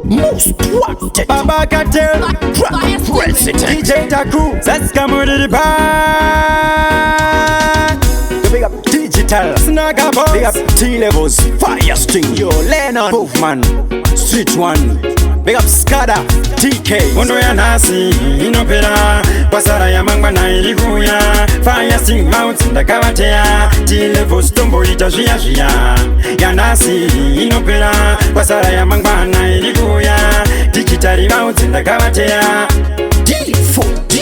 most wanted. Baba Cartel, President. DJ Taku, let's come with the band. Big up Digital, Snagga Boss, big up T-Levels, Fire Sting. Yo Lennon, Wolfman, Street One, big up Skada, TK. Mondo ya nasi inopera, pasara ya mangba na ilikuya. Fire Sting Mount ndakawatea, T-Levels tombo itajia jia. Ya nasi inopera, pasara ya mangba na ilikuya. Digital Mount ndakawatea. D4D.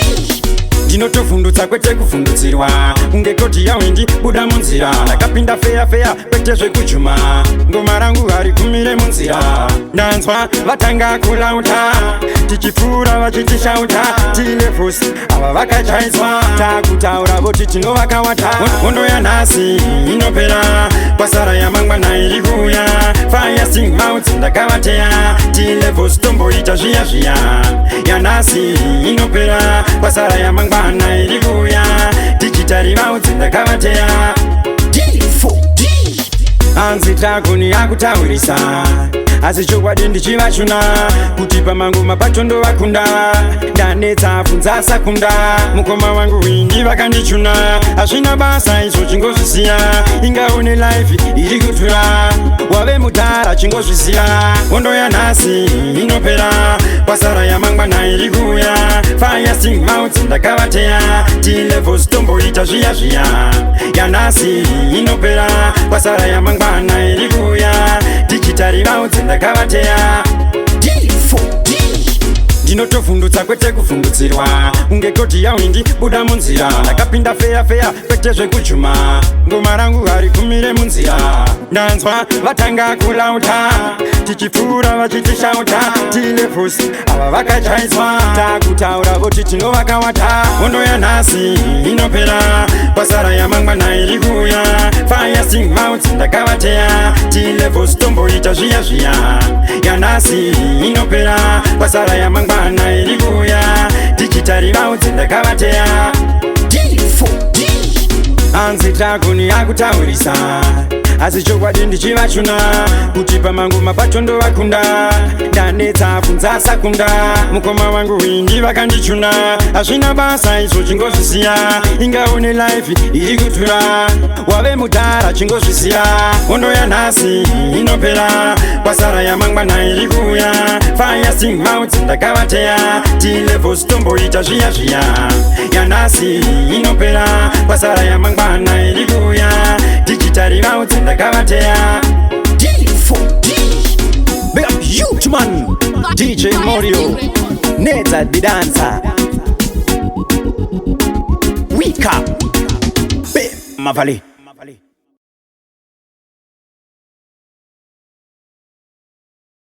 Ndinotofundutsa kwete kufundutsirwa ungekoti yawindi buda munzira ndakapinda feya kwete zvekujuma ngoma rangu hari kumire munzira ndanzwa vatanga kulauta tichipfuura vachitishauta T-Levels ava vakachaiswa takutaura voti tinovakawata hondo yanhasi inopera pasara yamangwana iri kuuya Fire Sting Mouth ndakavateya T-Levels tomboita zviya yanhasi inopera pasara yamangwana na ilikuya Digital Mouth ndakavateya D4D. Anzi takuni akutaurisa asi chokwadi ndichivachuna kuti pamangoma patondo vakunda ndanetsa funza sakunda mukoma wangu wingi vakandichuna hazvina basa izvo chingozvisiya ingaone life iri kutura wave mudhara chingozvisiya hondo yanhasi inopera pasara yamangwana iri kuuya Fire Sting Mouth ndakavateya T-Levels tomboita zviya yanhasi inopera pasara yamangwana iri kuuya Digital Mouth ndakavateya D4D. ndinotofundutsa kwete kufundutsirwa ungekoti yawindi buda munzira ndakapinda feya kwete zvekujuma ngoma rangu hari kumire munzira ndanzwa vatanga kulauta tichipfuura vachitishauta T-Levels ava vakachaiswa takutaura voti tinovakawata hondo yanhasi inopera pasara yamangwana iri kuuya Fire Sting Mouth ndakavateya T-Levels tomboita zviya yanhasi inopera pasara yamangwana iri kuuya Digital Mouth ndakavateya D4D. anzi takuni akutaurisa asi chokwadi ndichivachuna kuti pamangoma patondo vakunda ndanetsa funza sakunda mukoma wangu wingi vakandichuna hazvina basa izvo chingozvisiya ingaone life iri kutura wave mudhara chingozvisiya hondo yanhasi inopera pasara yamangwana iri kuuya Fire Sting Mouth ndakavateya T-Levels tomboita zviya yanhasi inopera pasara yamangwana iri kuuya Digital Mouth ndakavateya D4D. big up youth man DJ Morio Neza the dancer Wika Be Mavali